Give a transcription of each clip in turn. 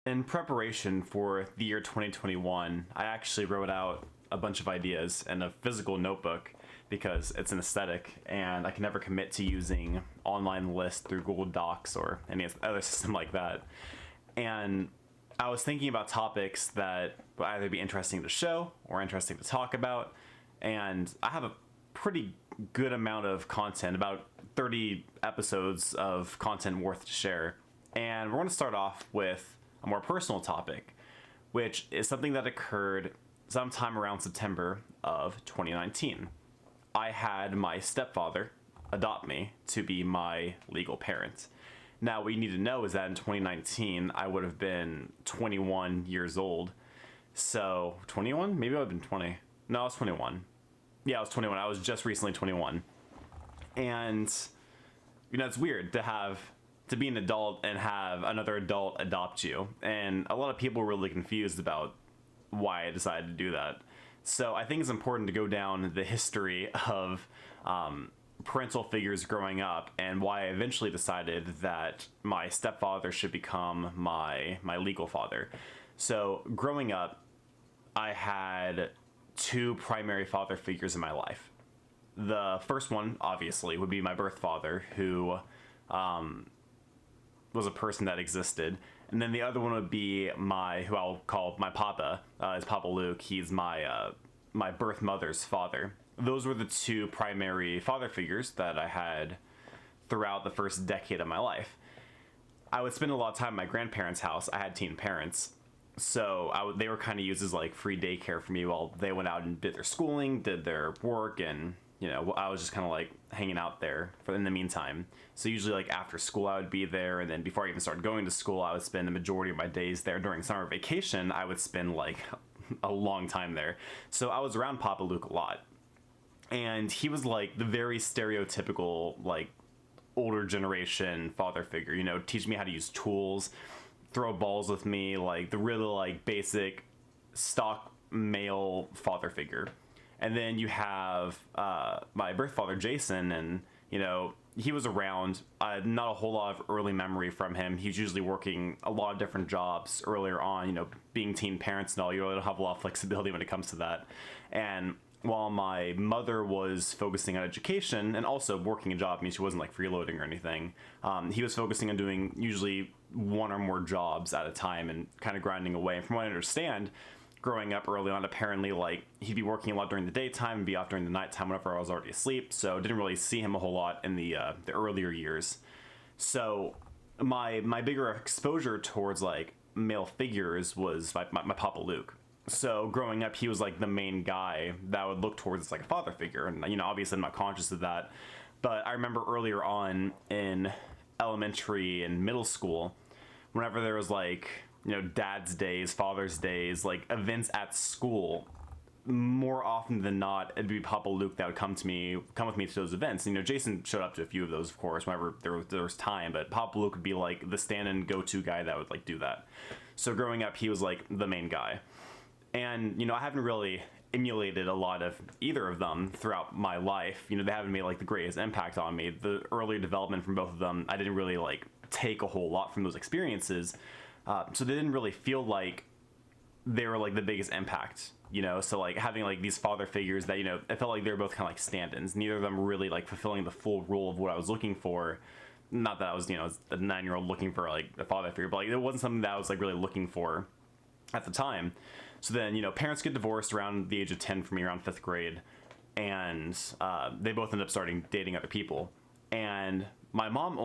In preparation for the year 2021, I actually wrote out a bunch of ideas in a physical notebook because it's an aesthetic and I can never commit to using online lists through Google Docs or any other system like that. And I was thinking about topics that would either be interesting to show or interesting to talk about, and I have a pretty good amount of content, about 30 episodes of content worth to share. And we're going to start off with a more personal topic, which is something that occurred sometime around September of 2019. I had my stepfather adopt me to be my legal parent. Now, what you need to know is that in 2019, I would have been 21 years old. So, 21? Maybe I would have been 20. No, I was 21. Yeah, I was 21. I was just recently 21. And, it's weird to be an adult and have another adult adopt you. And a lot of people were really confused about why I decided to do that. So I think it's important to go down the history of parental figures growing up and why I eventually decided that my stepfather should become my legal father. So growing up, I had two primary father figures in my life. The first one, obviously, would be my birth father, who was a person that existed. And then the other one would be who I'll call my papa, is Papa Luke. He's my birth mother's father. Those were the two primary father figures that I had throughout the first decade of my life. I would spend a lot of time at my grandparents' house. I had teen parents. So they were kind of used as like free daycare for me while they went out and did their schooling, did their work, and I was just kind of like hanging out there in the meantime. So usually like after school I would be there, and then before I even started going to school I would spend the majority of my days there. During summer vacation I would spend like a long time there. So I was around Papa Luke a lot. And he was like the very stereotypical like older generation father figure, teach me how to use tools, throw balls with me, like the really like basic stock male father figure. And then you have my birth father, Jason, and, he was around. Not a whole lot of early memory from him. He was usually working a lot of different jobs earlier on, being teen parents and all, you really don't have a lot of flexibility when it comes to that. And while my mother was focusing on education and also working a job, I mean, she wasn't like freeloading or anything, he was focusing on doing usually one or more jobs at a time and kind of grinding away. And from what I understand, growing up early on, apparently like he'd be working a lot during the daytime and be off during the nighttime whenever I was already asleep, so didn't really see him a whole lot in the earlier years. So my bigger exposure towards like male figures was my Papa Luke. So growing up, he was like the main guy that I would look towards as like a father figure, and obviously I'm not conscious of that, but I remember earlier on in elementary and middle school, whenever there was like dad's days, father's days, like events at school, more often than not it'd be Papa Luke that would come with me to those events. Jason showed up to a few of those, of course, whenever there was time, but Papa Luke would be like the stand-in go-to guy that would like do that. So growing up, he was like the main guy. And, I haven't really emulated a lot of either of them throughout my life. They haven't made like the greatest impact on me. The earlier development from both of them, I didn't really like take a whole lot from those experiences. So they didn't really feel like they were like the biggest impact, So like having like these father figures that, it felt like they were both kind of like stand-ins. Neither of them really like fulfilling the full role of what I was looking for. Not that I was, a 9-year-old looking for like a father figure, but like it wasn't something that I was like really looking for at the time. So then, parents get divorced around the age of 10 for me, around 5th grade, and they both end up starting dating other people. And my mom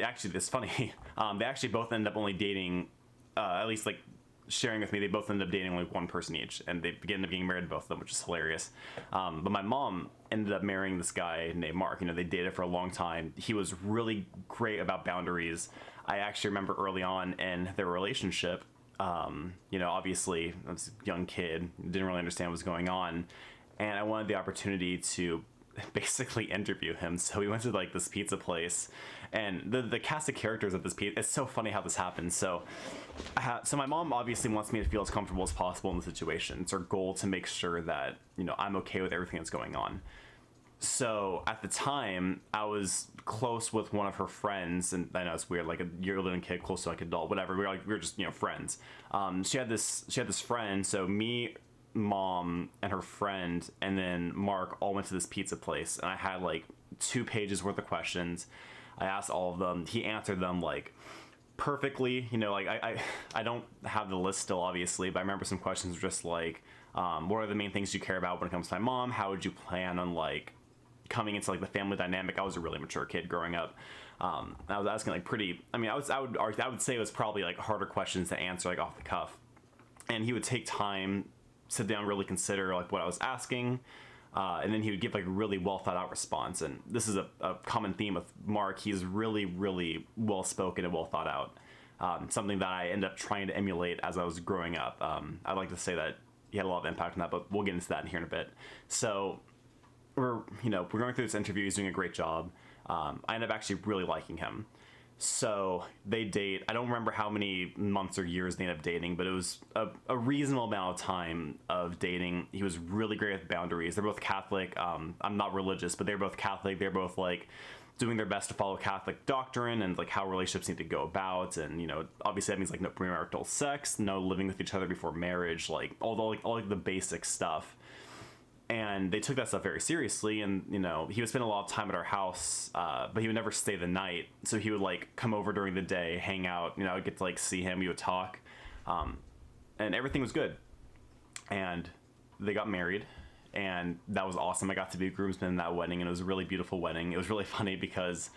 actually, it's funny, they actually both end up only dating, at least like sharing with me, they both ended up dating like one person each, and they ended up getting married to both of them, which is hilarious. But my mom ended up marrying this guy named Mark. They dated for a long time. He was really great about boundaries. I actually remember early on in their relationship, obviously I was a young kid, didn't really understand what was going on, and I wanted the opportunity to basically interview him. So we went to like this pizza place, and the cast of characters at this pizza, it's so funny how this happens. So my mom obviously wants me to feel as comfortable as possible in the situation. It's her goal to make sure that I'm okay with everything that's going on. So at the time, I was close with one of her friends, and I know it's weird, like a year-old kid close to like adult, whatever. We were just friends. She had this friend, so me, mom, and her friend, and then Mark all went to this pizza place, and I had like 2 pages worth of questions. I asked all of them. He answered them like perfectly. Like I don't have the list still, obviously, but I remember some questions were just like, what are the main things you care about when it comes to my mom? How would you plan on like coming into like the family dynamic? I was a really mature kid growing up. I was asking like I would say it was probably like harder questions to answer like off the cuff, and he would take time, sit down, really consider like what I was asking, and then he would give like a really well thought out response. And this is a common theme with Mark. He's really, really well spoken and well thought out. Something that I ended up trying to emulate as I was growing up. I'd like to say that he had a lot of impact on that, but we'll get into that in here in a bit. So we're going through this interview. He's doing a great job. I ended up actually really liking him. So they date. I don't remember how many months or years they ended up dating, but it was a reasonable amount of time of dating. He was really great with boundaries. They're both Catholic. I'm not religious, but they're both Catholic. They're both like doing their best to follow Catholic doctrine and like how relationships need to go about. And obviously that means like no premarital sex, no living with each other before marriage, like all the basic stuff. And they took that stuff very seriously, and he would spend a lot of time at our house, but he would never stay the night. So he would like come over during the day, hang out. I would get to like see him. We would talk, and everything was good. And they got married, and that was awesome. I got to be a groomsman in that wedding, and it was a really beautiful wedding. It was really funny because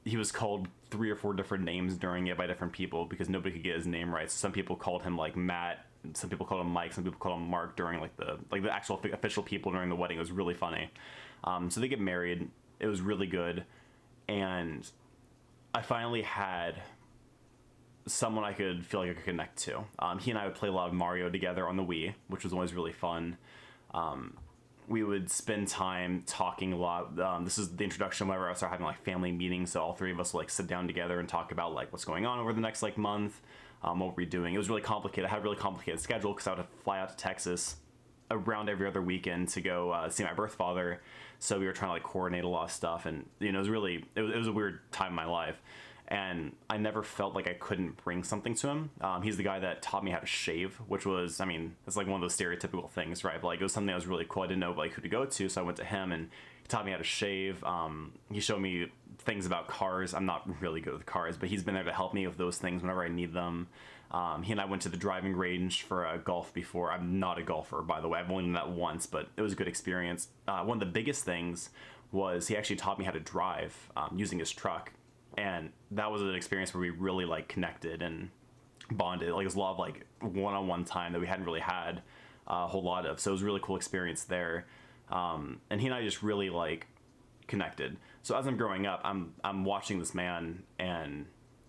he was called 3 or 4 different names during it by different people because nobody could get his name right. So some people called him like Matt. Some people called him Mike, some people called him Mark during like the actual official people during the wedding. It was really funny. So they get married. It was really good. And I finally had someone I could feel like I could connect to. He and I would play a lot of Mario together on the Wii, which was always really fun. We would spend time talking a lot. This is the introduction whenever I started having like family meetings. So all 3 of us would like sit down together and talk about like what's going on over the next like month. What were we doing? It was really complicated. I had a really complicated schedule because I would have to fly out to Texas around every other weekend to go see my birth father. So we were trying to like coordinate a lot of stuff, and it was really it was a weird time in my life. And I never felt like I couldn't bring something to him. He's the guy that taught me how to shave, which was, it's like one of those stereotypical things, right? But like it was something that was really cool. I didn't know like who to go to, so I went to him, and he taught me how to shave. He showed me things about cars. I'm not really good with cars, but he's been there to help me with those things whenever I need them. He and I went to the driving range for golf before. I'm not a golfer, by the way. I've only done that once, but it was a good experience. One of the biggest things was he actually taught me how to drive using his truck. And that was an experience where we really like connected and bonded. Like it was a lot of like one-on-one time that we hadn't really had a whole lot of. So it was a really cool experience there. And he and I just really like connected. So as I'm growing up, I'm watching this man, and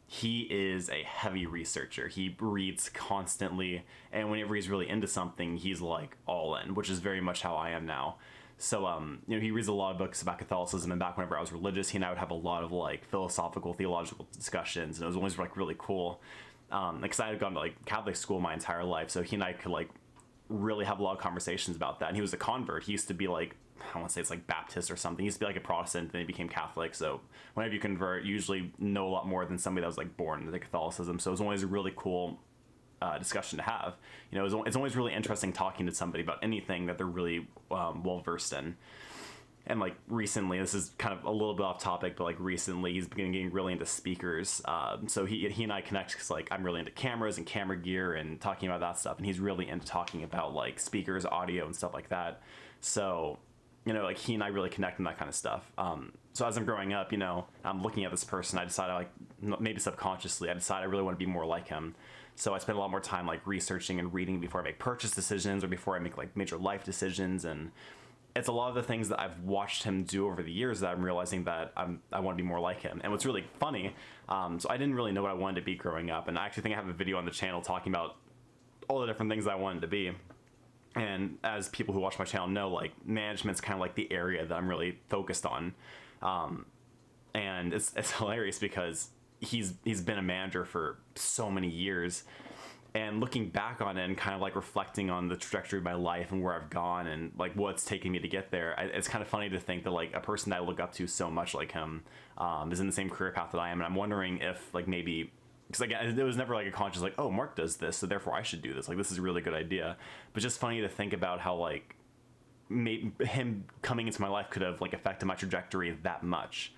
he is a heavy researcher. He reads constantly, and whenever he's really into something, he's like all in, which is very much how I am now. So, he reads a lot of books about Catholicism, and back whenever I was religious, he and I would have a lot of like philosophical, theological discussions, and it was always like really cool. Because I had gone to like Catholic school my entire life, so he and I could like really have a lot of conversations about that. And he was a convert. He used to be like, I want to say it's like Baptist or something. He used to be like a Protestant, then he became Catholic. So whenever you convert, you usually know a lot more than somebody that was like born into Catholicism. So it was always a really cool discussion to have. It's always really interesting talking to somebody about anything that they're really well versed in. And like recently, this is kind of a little bit off topic, but like recently he's been getting really into speakers. So he and I connect because like I'm really into cameras and camera gear and talking about that stuff, and he's really into talking about like speakers, audio, and stuff like that. So like he and I really connect on that kind of stuff. So as I'm growing up, I'm looking at this person. I decided, like, maybe subconsciously, I decided I really want to be more like him. So I spend a lot more time like researching and reading before I make purchase decisions or before I make like major life decisions. And it's a lot of the things that I've watched him do over the years that I'm realizing that I want to be more like him. And what's really funny, so I didn't really know what I wanted to be growing up. And I actually think I have a video on the channel talking about all the different things I wanted to be. And as people who watch my channel know, like management's kind of like the area that I'm really focused on. And it's hilarious because he's been a manager for so many years, And looking back on it and kind of like reflecting on the trajectory of my life and where I've gone and like what's taken me to get there, it's kind of funny to think that like a person that I look up to so much like him is in the same career path that I am. And I'm wondering if like maybe, because again, it was never like a conscious like, oh, Mark does this, so therefore I should do this. Like, this is a really good idea. But just funny to think about how like him coming into my life could have like affected my trajectory that much.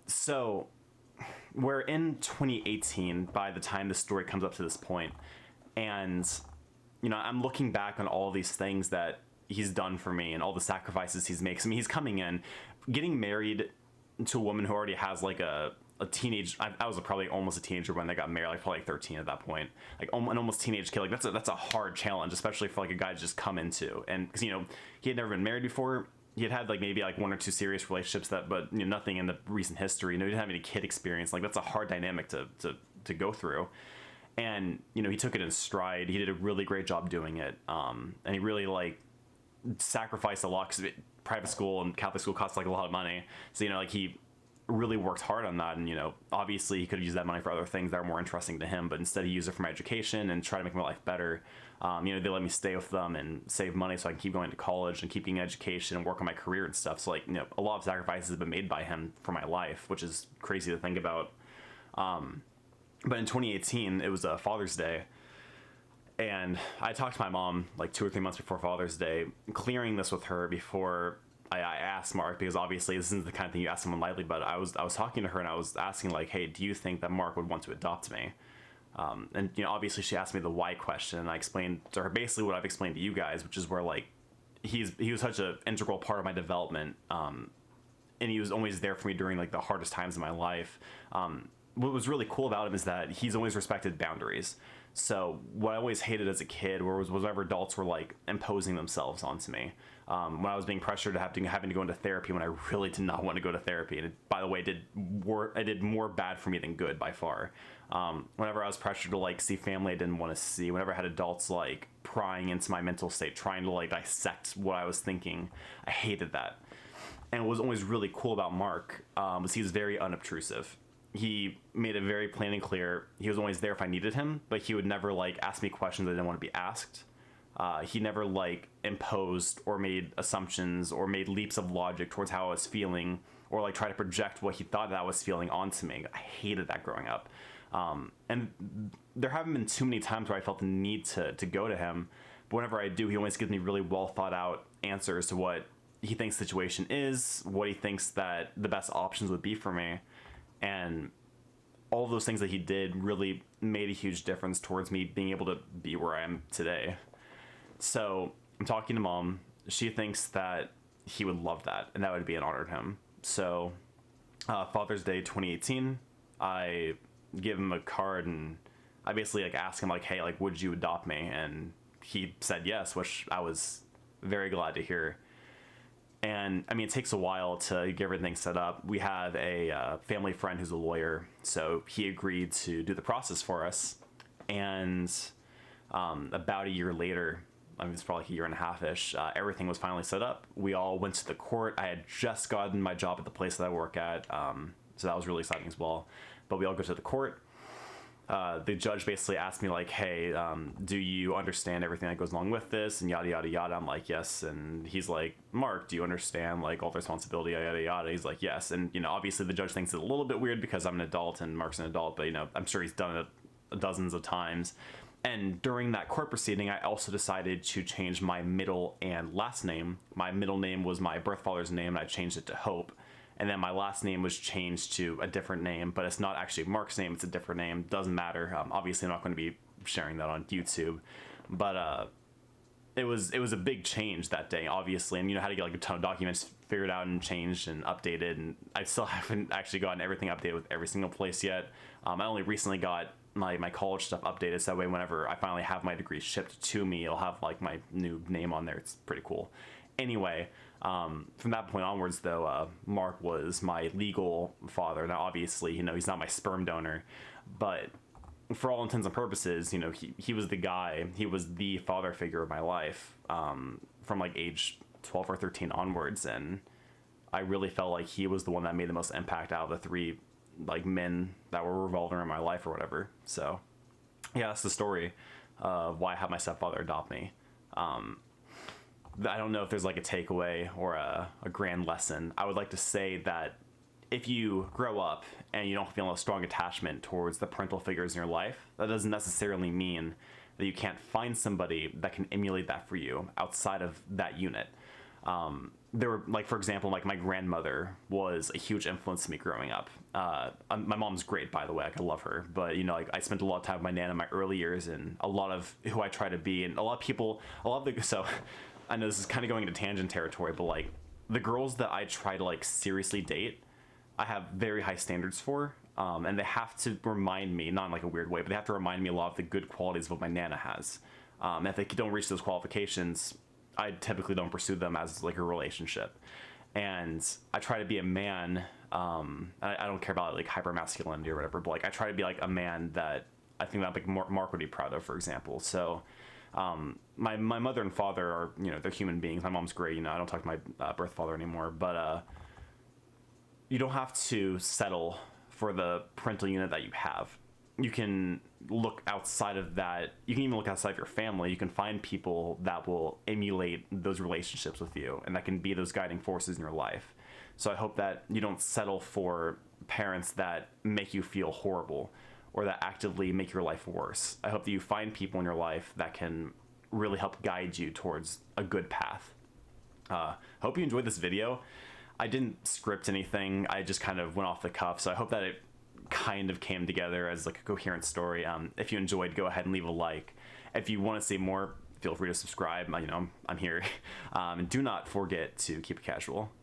So we're in 2018 by the time this story comes up to this point, and I'm looking back on all these things that he's done for me and all the sacrifices he's made. I mean, he's coming in, getting married to a woman who already has like a teenage. I was probably almost a teenager when they got married, like probably like 13 at that point, like an almost teenage kid. Like that's a hard challenge, especially for like a guy to just come into. And because he had never been married before. He had like maybe like one or two serious relationships but nothing in the recent history. He didn't have any kid experience. Like, that's a hard dynamic to go through. And he took it in stride. He did a really great job doing it. And he really like sacrificed a lot, because private school and Catholic school costs like a lot of money. So like he really worked hard on that, and obviously he could have used that money for other things that are more interesting to him, but instead he used it for my education and try to make my life better. They let me stay with them and save money so I can keep going to college and keep getting education and work on my career and stuff. So like a lot of sacrifices have been made by him for my life, which is crazy to think about. But in 2018 it was a Father's Day, and I talked to my mom like 2 or 3 months before Father's Day, clearing this with her before I asked Mark, because obviously this isn't the kind of thing you ask someone lightly, but I was talking to her and I was asking like, hey, do you think that Mark would want to adopt me? And obviously she asked me the why question, and I explained to her basically what I've explained to you guys, which is where like he was such an integral part of my development, and he was always there for me during like the hardest times in my life. What was really cool about him is that he's always respected boundaries. So what I always hated as a kid was whenever adults were like imposing themselves onto me. When I was being pressured to having to go into therapy when I really did not want to go to therapy, and it, by the way, did more bad for me than good by far. Whenever I was pressured to like see family I didn't want to see, whenever I had adults like prying into my mental state, trying to like dissect what I was thinking, I hated that. And what was always really cool about Mark was he was very unobtrusive. He made it very plain and clear. He was always there if I needed him, but he would never like ask me questions that I didn't want to be asked. He never like imposed or made assumptions or made leaps of logic towards how I was feeling, or like try to project what he thought that I was feeling onto me. I hated that growing up. And there haven't been too many times where I felt the need to go to him, but whenever I do, he always gives me really well thought out answers to what he thinks the situation is, what he thinks that the best options would be for me. And all of those things that he did really made a huge difference towards me being able to be where I am today. So I'm talking to Mom. She thinks that he would love that, and that would be an honor to him. So Father's Day 2018, I give him a card, and I basically like ask him like, hey, like, would you adopt me? And he said yes, which I was very glad to hear. And I mean, it takes a while to get everything set up. We have a family friend who's a lawyer, so he agreed to do the process for us. And about a year later, I mean, it's probably like a year and a half-ish, everything was finally set up. We all went to the court. I had just gotten my job at the place that I work at, so that was really exciting as well. But we all go to the court. The judge basically asked me like, hey, do you understand everything that goes along with this, and yada yada yada. I'm like, yes. And he's like, Mark, do you understand like all the responsibility, yada yada? He's like, yes. And obviously the judge thinks it's a little bit weird because I'm an adult and Mark's an adult, but I'm sure he's done it dozens of times. And during that court proceeding, I also decided to change my middle and last name. My middle name was my birth father's name, and I changed it to Hope. And then my last name was changed to a different name, but it's not actually Mark's name, it's a different name. Doesn't matter. Obviously, I'm not going to be sharing that on YouTube. But it was a big change that day, obviously. And had to get like a ton of documents figured out and changed and updated. And I still haven't actually gotten everything updated with every single place yet. I only recently got my college stuff updated, so that way whenever I finally have my degree shipped to me, it'll have like my new name on there. It's pretty cool. Anyway, from that point onwards, though, Mark was my legal father. Now, obviously, he's not my sperm donor, but for all intents and purposes, he was the guy. He was the father figure of my life from like age 12 or 13 onwards, and I really felt like he was the one that made the most impact out of the three like men that were revolving around my life or whatever. So yeah, that's the story of why I had my stepfather adopt me. I don't know if there's like a takeaway or a grand lesson. I would like to say that if you grow up and you don't feel a strong attachment towards the parental figures in your life, that doesn't necessarily mean that you can't find somebody that can emulate that for you outside of that unit. There were, like, for example, like my grandmother was a huge influence to me growing up. My mom's great, by the way. Like, I love her, but you know, like, I spent a lot of time with my nana in my early years, and a lot of who I try to be, and a lot of people, a lot of the so. I know this is kind of going into tangent territory, but like the girls that I try to like seriously date, I have very high standards for, and they have to remind me, not in like a weird way, but they have to remind me a lot of the good qualities of what my nana has. If they don't reach those qualifications, I typically don't pursue them as like a relationship. And I try to be a man. I don't care about like hyper masculinity or whatever, but like I try to be like a man that I think that like Mark would be proud of, for example. So my mother and father are, you know, they're human beings. My mom's great. You know, I don't talk to my birth father anymore, but you don't have to settle for the parental unit that you have. You can look outside of that. You can even look outside of your family. You can find people that will emulate those relationships with you, and that can be those guiding forces in your life. So I hope that you don't settle for parents that make you feel horrible or that actively make your life worse. I hope that you find people in your life that can really help guide you towards a good path. Hope you enjoyed this video. I didn't script anything. I just kind of went off the cuff. So I hope that it kind of came together as like a coherent story. If you enjoyed, go ahead and leave a like. If you want to see more, feel free to subscribe. You know, I'm here. And do not forget to keep it casual.